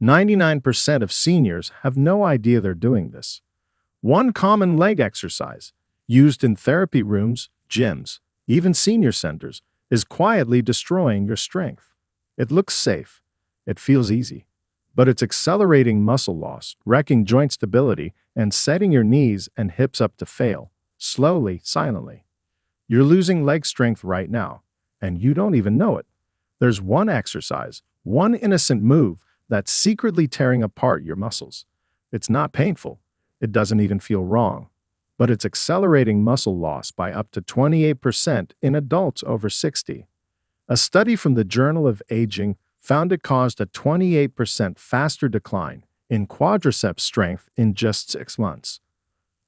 99% of seniors have no idea they're doing this. One common leg exercise, used in therapy rooms, gyms, even senior centers, is quietly destroying your strength. It looks safe. It feels easy. But it's accelerating muscle loss, wrecking joint stability, and setting your knees and hips up to fail, slowly, silently. You're losing leg strength right now, and you don't even know it. There's one exercise, one innocent move that's secretly tearing apart your muscles. It's not painful. It doesn't even feel wrong. But it's accelerating muscle loss by up to 28% in adults over 60. A study from the Journal of Aging found it caused a 28% faster decline in quadriceps strength in just 6 months.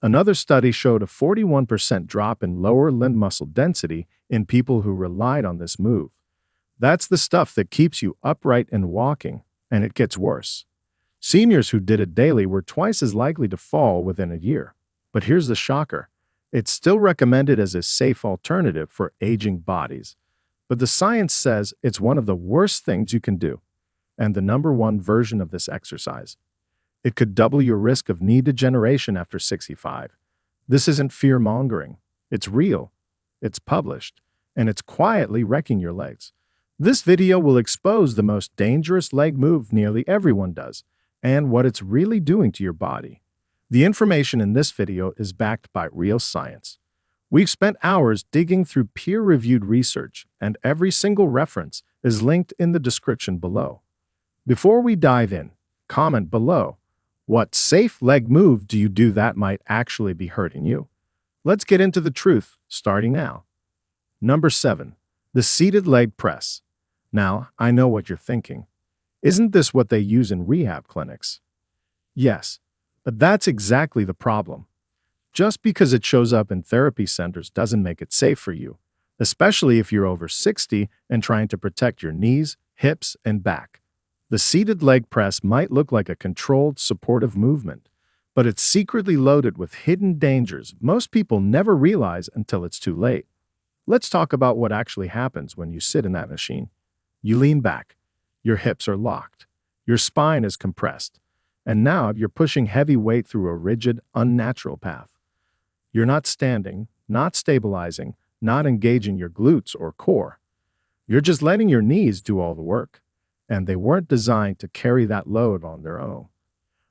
Another study showed a 41% drop in lower limb muscle density in people who relied on this move. That's the stuff that keeps you upright and walking, and it gets worse. Seniors who did it daily were twice as likely to fall within a year. But here's the shocker. It's still recommended as a safe alternative for aging bodies. But the science says it's one of the worst things you can do, and the #1 version of this exercise. It could double your risk of knee degeneration after 65. This isn't fear-mongering. It's real. It's published, and it's quietly wrecking your legs. This video will expose the most dangerous leg move nearly everyone does, and what it's really doing to your body. The information in this video is backed by real science. We've spent hours digging through peer-reviewed research, and every single reference is linked in the description below. Before we dive in, comment below, what safe leg move do you do that might actually be hurting you? Let's get into the truth, starting now. Number 7. The seated leg press. Now, I know what you're thinking. Isn't this what they use in rehab clinics? Yes, but that's exactly the problem. Just because it shows up in therapy centers doesn't make it safe for you, especially if you're over 60 and trying to protect your knees, hips, and back. The seated leg press might look like a controlled, supportive movement, but it's secretly loaded with hidden dangers most people never realize until it's too late. Let's talk about what actually happens when you sit in that machine. You lean back, your hips are locked, your spine is compressed, and now you're pushing heavy weight through a rigid, unnatural path. You're not standing, not stabilizing, not engaging your glutes or core. You're just letting your knees do all the work, and they weren't designed to carry that load on their own.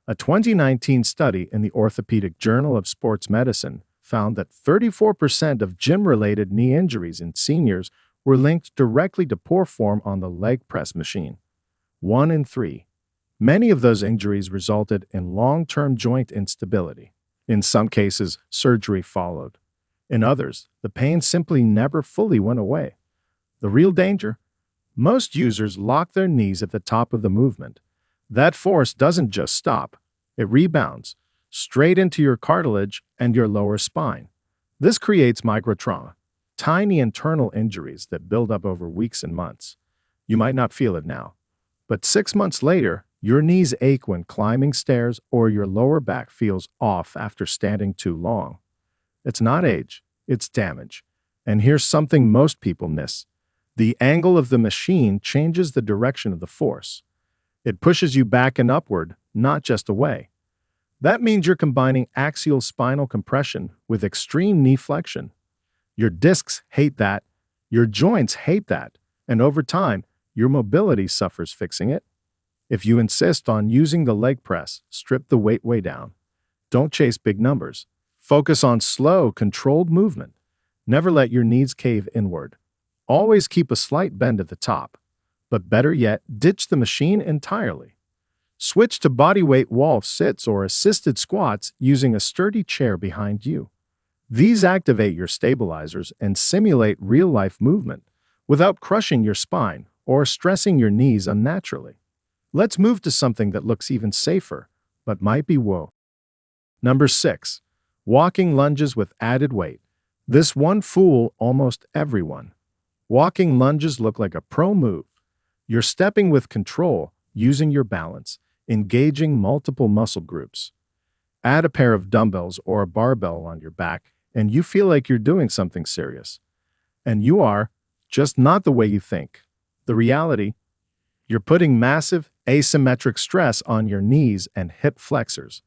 A 2019 study in the Orthopedic Journal of Sports Medicine found that 34% of gym-related knee injuries in seniors were linked directly to poor form on the leg press machine. 1 in 3. Many of those injuries resulted in long-term joint instability. In some cases, surgery followed. In others, the pain simply never fully went away. The real danger? Most users lock their knees at the top of the movement. That force doesn't just stop. It rebounds straight into your cartilage and your lower spine. This creates microtrauma, tiny internal injuries that build up over weeks and months. You might not feel it now, but 6 months later, your knees ache when climbing stairs or your lower back feels off after standing too long. It's not age, it's damage. And here's something most people miss. The angle of the machine changes the direction of the force. It pushes you back and upward, not just away. That means you're combining axial spinal compression with extreme knee flexion. Your discs hate that, your joints hate that, and over time, your mobility suffers fixing it. If you insist on using the leg press, strip the weight way down. Don't chase big numbers. Focus on slow, controlled movement. Never let your knees cave inward. Always keep a slight bend at the top. But better yet, ditch the machine entirely. Switch to bodyweight wall sits or assisted squats using a sturdy chair behind you. These activate your stabilizers and simulate real-life movement without crushing your spine or stressing your knees unnaturally. Let's move to something that looks even safer, but might be whoa. Number 6. Walking lunges with added weight. This one fool almost everyone. Walking lunges look like a pro move. You're stepping with control, using your balance, engaging multiple muscle groups. Add a pair of dumbbells or a barbell on your back, and you feel like you're doing something serious. And you are, just not the way you think. The reality, You're putting massive, asymmetric stress on your knees and hip flexors.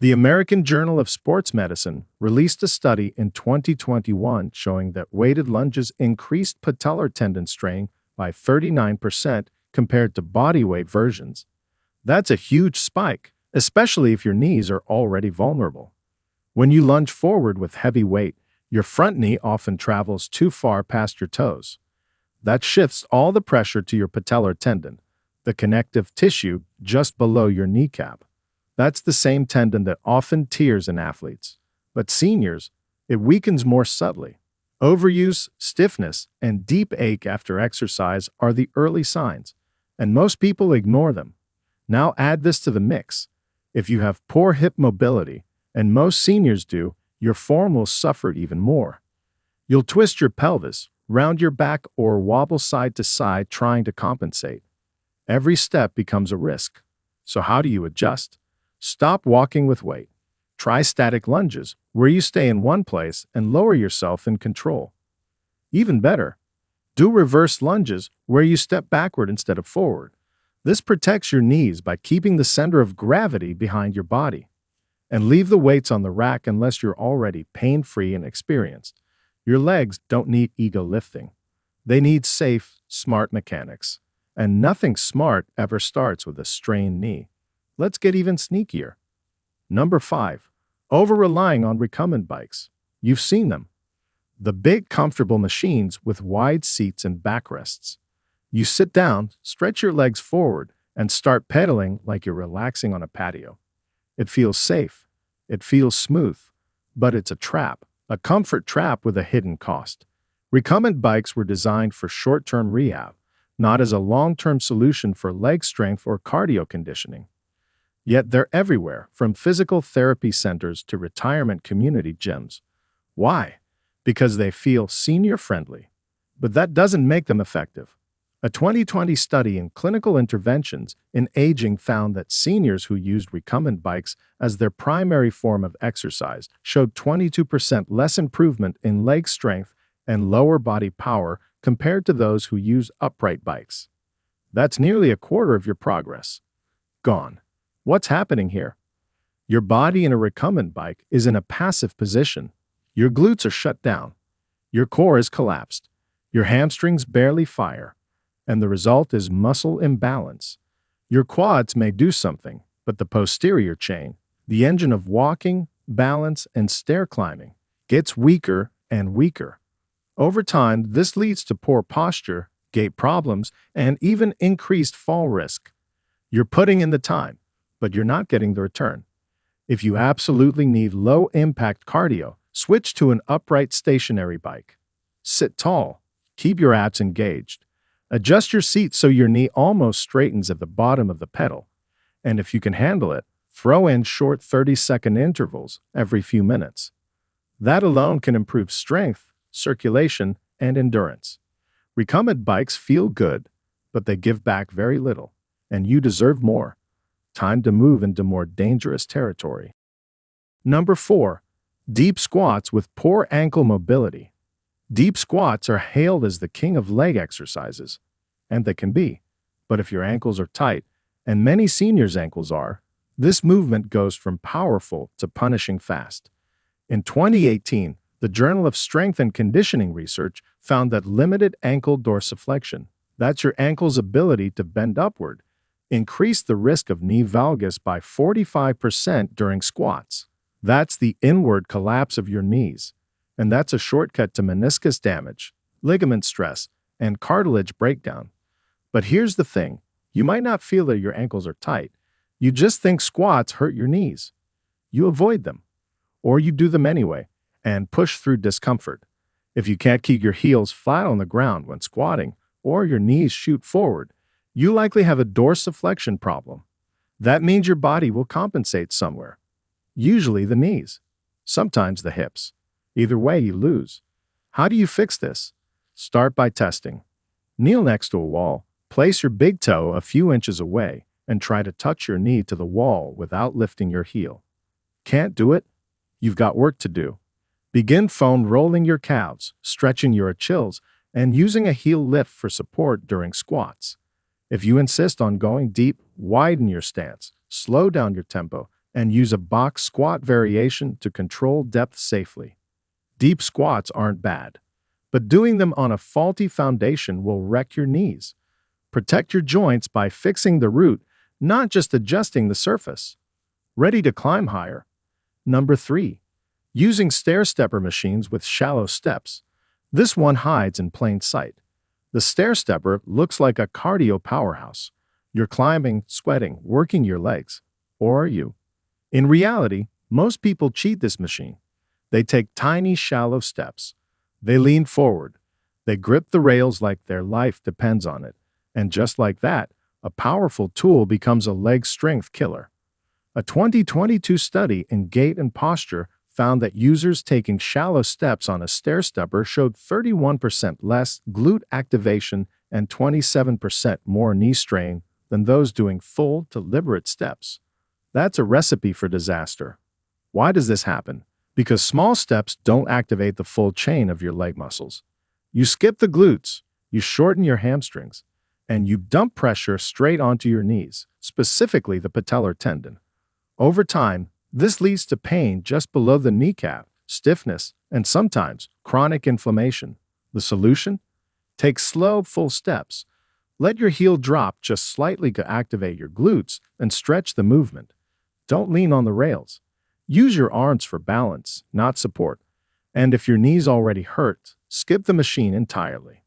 The American Journal of Sports Medicine released a study in 2021 showing that weighted lunges increased patellar tendon strain by 39% compared to bodyweight versions. That's a huge spike, especially if your knees are already vulnerable. When you lunge forward with heavy weight, your front knee often travels too far past your toes. That shifts all the pressure to your patellar tendon, the connective tissue just below your kneecap. That's the same tendon that often tears in athletes. But seniors, it weakens more subtly. Overuse, stiffness, and deep ache after exercise are the early signs, and most people ignore them. Now add this to the mix. If you have poor hip mobility, and most seniors do, your form will suffer even more. You'll twist your pelvis, round your back, or wobble side to side trying to compensate. Every step becomes a risk. So how do you adjust? Stop walking with weight. Try static lunges, where you stay in one place and lower yourself in control. Even better, do reverse lunges, where you step backward instead of forward. This protects your knees by keeping the center of gravity behind your body. And leave the weights on the rack unless you're already pain-free and experienced. Your legs don't need ego lifting. They need safe, smart mechanics. And nothing smart ever starts with a strained knee. Let's get even sneakier. Number 5. Over-relying on recumbent bikes. You've seen them. The big, comfortable machines with wide seats and backrests. You sit down, stretch your legs forward, and start pedaling like you're relaxing on a patio. It feels safe. It feels smooth. But it's a trap. A comfort trap with a hidden cost. Recumbent bikes were designed for short-term rehab, not as a long-term solution for leg strength or cardio conditioning. Yet they're everywhere, from physical therapy centers to retirement community gyms. Why? Because they feel senior-friendly. But that doesn't make them effective. A 2020 study in clinical interventions in aging found that seniors who used recumbent bikes as their primary form of exercise showed 22% less improvement in leg strength and lower body power compared to those who use upright bikes. That's nearly a quarter of your progress gone. What's happening here? Your body in a recumbent bike is in a passive position. Your glutes are shut down. Your core is collapsed. Your hamstrings barely fire. And the result is muscle imbalance. Your quads may do something, but the posterior chain, the engine of walking, balance, and stair climbing, gets weaker and weaker. Over time, this leads to poor posture, gait problems, and even increased fall risk. You're putting in the time, but you're not getting the return. If you absolutely need low-impact cardio, switch to an upright stationary bike. Sit tall. Keep your abs engaged. Adjust your seat so your knee almost straightens at the bottom of the pedal. And if you can handle it, throw in short 30-second intervals every few minutes. That alone can improve strength, circulation, and endurance. Recumbent bikes feel good, but they give back very little, and you deserve more. Time to move into more dangerous territory. Number 4. Deep squats with poor ankle mobility. Deep squats are hailed as the king of leg exercises, and they can be. But if your ankles are tight, and many seniors' ankles are, this movement goes from powerful to punishing fast. In 2018, the Journal of Strength and Conditioning Research found that limited ankle dorsiflexion, that's your ankle's ability to bend upward, increased the risk of knee valgus by 45% during squats. That's the inward collapse of your knees. And that's a shortcut to meniscus damage, ligament stress, and cartilage breakdown. But here's the thing. You might not feel that your ankles are tight. You just think squats hurt your knees. You avoid them. Or you do them anyway, and push through discomfort. If you can't keep your heels flat on the ground when squatting, or your knees shoot forward, you likely have a dorsiflexion problem. That means your body will compensate somewhere. Usually the knees. Sometimes the hips. Either way, you lose. How do you fix this? Start by testing. Kneel next to a wall, place your big toe a few inches away, and try to touch your knee to the wall without lifting your heel. Can't do it? You've got work to do. Begin foam rolling your calves, stretching your Achilles, and using a heel lift for support during squats. If you insist on going deep, widen your stance, slow down your tempo, and use a box squat variation to control depth safely. Deep squats aren't bad, but doing them on a faulty foundation will wreck your knees. Protect your joints by fixing the root, not just adjusting the surface. Ready to climb higher? Number 3. Using stair-stepper machines with shallow steps. This one hides in plain sight. The stair-stepper looks like a cardio powerhouse. You're climbing, sweating, working your legs. Or are you? In reality, most people cheat this machine. They take tiny, shallow steps. They lean forward. They grip the rails like their life depends on it. And just like that, a powerful tool becomes a leg strength killer. A 2022 study in gait and posture found that users taking shallow steps on a stair-stepper showed 31% less glute activation and 27% more knee strain than those doing full, deliberate steps. That's a recipe for disaster. Why does this happen? Because small steps don't activate the full chain of your leg muscles. You skip the glutes, you shorten your hamstrings, and you dump pressure straight onto your knees, specifically the patellar tendon. Over time, this leads to pain just below the kneecap, stiffness, and sometimes chronic inflammation. The solution? Take slow, full steps. Let your heel drop just slightly to activate your glutes and stretch the movement. Don't lean on the rails. Use your arms for balance, not support. And if your knees already hurt, skip the machine entirely.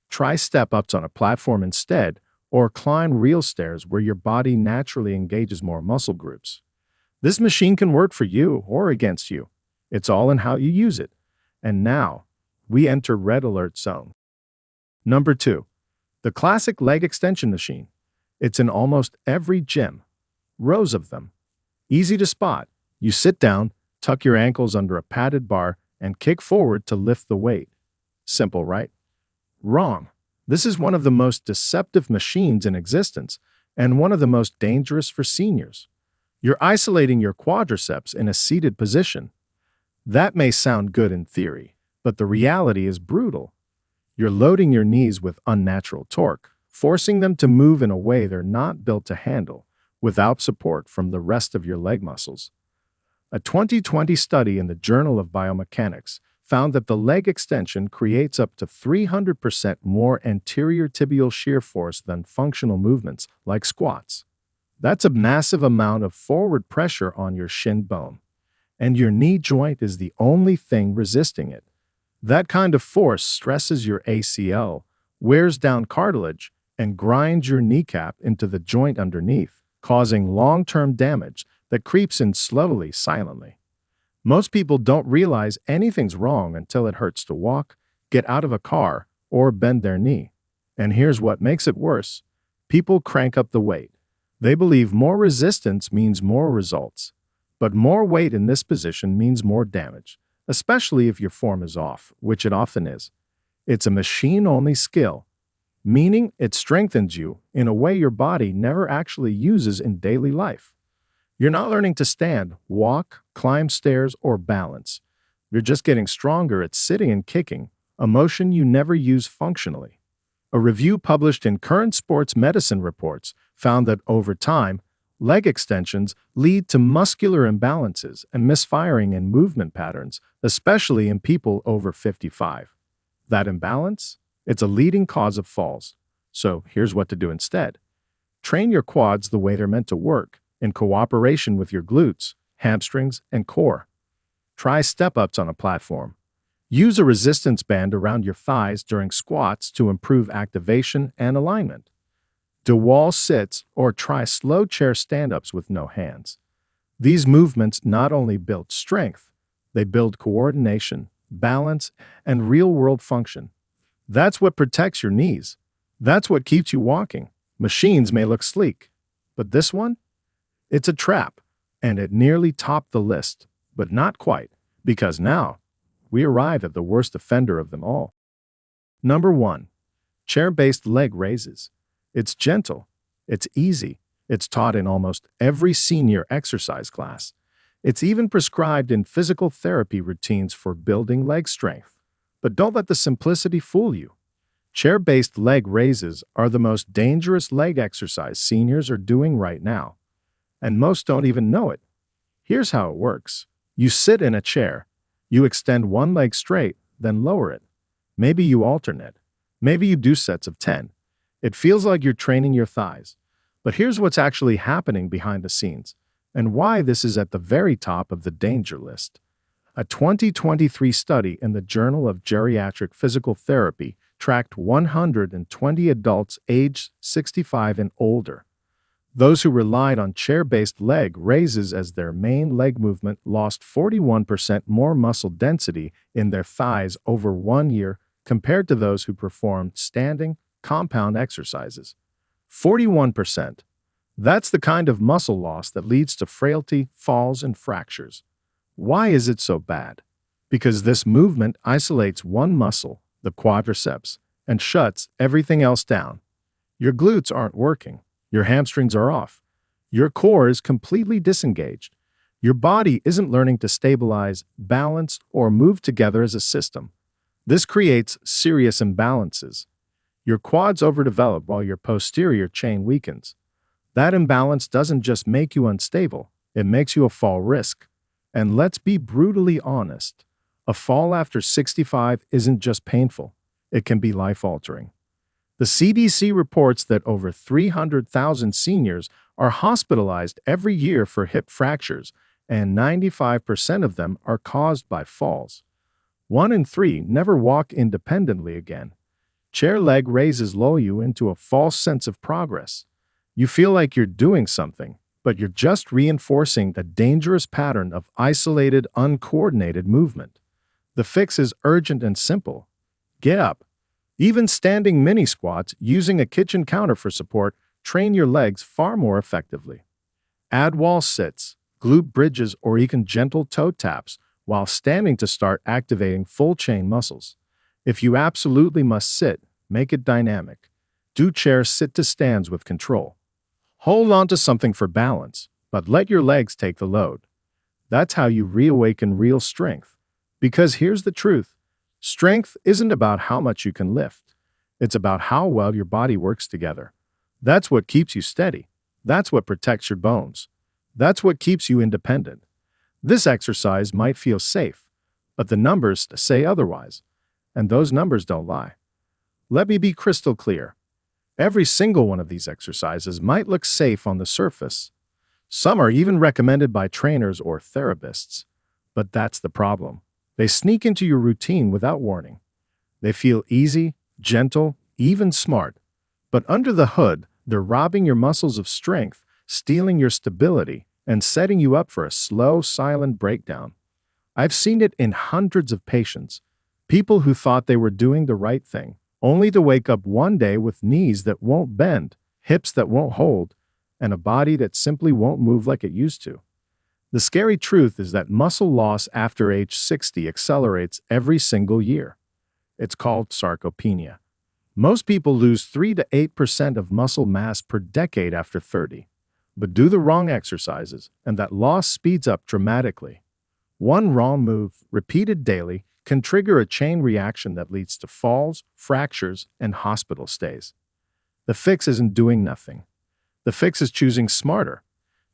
Try step-ups on a platform instead, or climb real stairs where your body naturally engages more muscle groups. This machine can work for you or against you. It's all in how you use it. And now, we enter red alert zone. Number 2. The classic leg extension machine. It's in almost every gym. Rows of them. Easy to spot. You sit down, tuck your ankles under a padded bar, and kick forward to lift the weight. Simple, right? Wrong. This is one of the most deceptive machines in existence, and one of the most dangerous for seniors. You're isolating your quadriceps in a seated position. That may sound good in theory, but the reality is brutal. You're loading your knees with unnatural torque, forcing them to move in a way they're not built to handle, without support from the rest of your leg muscles. A 2020 study in the Journal of Biomechanics found that the leg extension creates up to 300% more anterior tibial shear force than functional movements like squats. That's a massive amount of forward pressure on your shin bone, and your knee joint is the only thing resisting it. That kind of force stresses your ACL, wears down cartilage, and grinds your kneecap into the joint underneath, causing long-term damage that creeps in slowly, silently. Most people don't realize anything's wrong until it hurts to walk, get out of a car, or bend their knee. And here's what makes it worse. People crank up the weight. They believe more resistance means more results. But more weight in this position means more damage, especially if your form is off, which it often is. It's a machine-only skill, meaning it strengthens you in a way your body never actually uses in daily life. You're not learning to stand, walk, climb stairs, or balance. You're just getting stronger at sitting and kicking, a motion you never use functionally. A review published in Current Sports Medicine Reports found that over time, leg extensions lead to muscular imbalances and misfiring in movement patterns, especially in people over 55. That imbalance? It's a leading cause of falls. So here's what to do instead. Train your quads the way they're meant to work, in cooperation with your glutes, hamstrings, and core. Try step-ups on a platform. Use a resistance band around your thighs during squats to improve activation and alignment. Do wall sits or try slow chair stand-ups with no hands. These movements not only build strength, they build coordination, balance, and real-world function. That's what protects your knees. That's what keeps you walking. Machines may look sleek, but this one? It's a trap, and it nearly topped the list, but not quite, because now we arrive at the worst offender of them all. Number 1. Chair-based leg raises. It's gentle, it's easy, it's taught in almost every senior exercise class. It's even prescribed in physical therapy routines for building leg strength. But don't let the simplicity fool you. Chair-based leg raises are the most dangerous leg exercise seniors are doing right now, and most don't even know it. Here's how it works. You sit in a chair. You extend one leg straight, then lower it. Maybe you alternate. Maybe you do sets of 10. It feels like you're training your thighs. But here's what's actually happening behind the scenes, and why this is at the very top of the danger list. A 2023 study in the Journal of Geriatric Physical Therapy tracked 120 adults aged 65 and older. Those who relied on chair-based leg raises as their main leg movement lost 41% more muscle density in their thighs over 1 year compared to those who performed standing, compound exercises. 41%. That's the kind of muscle loss that leads to frailty, falls, and fractures. Why is it so bad? Because this movement isolates one muscle, the quadriceps, and shuts everything else down. Your glutes aren't working. Your hamstrings are off. Your core is completely disengaged. Your body isn't learning to stabilize, balance, or move together as a system. This creates serious imbalances. Your quads overdevelop while your posterior chain weakens. That imbalance doesn't just make you unstable, it makes you a fall risk. And let's be brutally honest, a fall after 65 isn't just painful, it can be life-altering. The CDC reports that over 300,000 seniors are hospitalized every year for hip fractures, and 95% of them are caused by falls. 1 in 3 never walk independently again. Chair leg raises lull you into a false sense of progress. You feel like you're doing something, but you're just reinforcing a dangerous pattern of isolated, uncoordinated movement. The fix is urgent and simple. Get up. Even standing mini squats using a kitchen counter for support train your legs far more effectively. Add wall sits, glute bridges, or even gentle toe taps while standing to start activating full chain muscles. If you absolutely must sit, make it dynamic. Do chair sit-to-stands with control. Hold on to something for balance, but let your legs take the load. That's how you reawaken real strength. Because here's the truth. Strength isn't about how much you can lift. It's about how well your body works together. That's what keeps you steady. That's what protects your bones. That's what keeps you independent. This exercise might feel safe, but the numbers say otherwise. And those numbers don't lie. Let me be crystal clear. Every single one of these exercises might look safe on the surface. Some are even recommended by trainers or therapists. But that's the problem. They sneak into your routine without warning. They feel easy, gentle, even smart. But under the hood, they're robbing your muscles of strength, stealing your stability, and setting you up for a slow, silent breakdown. I've seen it in hundreds of patients. People who thought they were doing the right thing, only to wake up one day with knees that won't bend, hips that won't hold, and a body that simply won't move like it used to. The scary truth is that muscle loss after age 60 accelerates every single year. It's called sarcopenia. Most people lose 3 to 8% of muscle mass per decade after 30. But do the wrong exercises, and that loss speeds up dramatically. One wrong move, repeated daily, can trigger a chain reaction that leads to falls, fractures, and hospital stays. The fix isn't doing nothing. The fix is choosing smarter.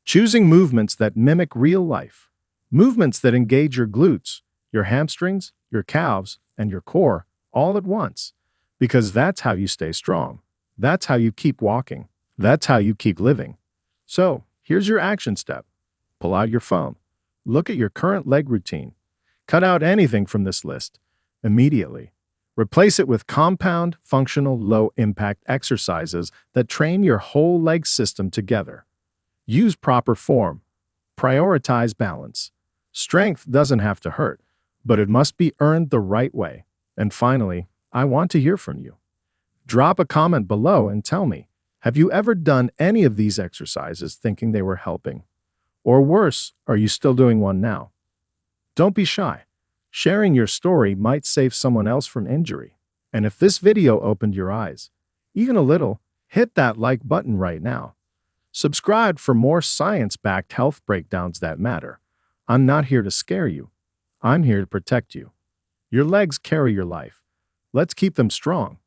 Choosing movements that mimic real life. Movements that engage your glutes, your hamstrings, your calves, and your core all at once. Because that's how you stay strong. That's how you keep walking. That's how you keep living. So, here's your action step. Pull out your phone. Look at your current leg routine. Cut out anything from this list immediately. Replace it with compound, functional, low-impact exercises that train your whole leg system together. Use proper form. Prioritize balance. Strength doesn't have to hurt, but it must be earned the right way. And finally, I want to hear from you. Drop a comment below and tell me, have you ever done any of these exercises thinking they were helping? Or worse, are you still doing one now? Don't be shy. Sharing your story might save someone else from injury. And if this video opened your eyes, even a little, hit that like button right now. Subscribe for more science-backed health breakdowns that matter. I'm not here to scare you. I'm here to protect you. Your legs carry your life. Let's keep them strong.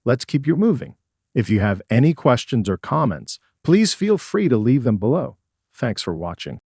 let's keep you moving. If you have any questions or comments, please feel free to leave them below. Thanks for watching.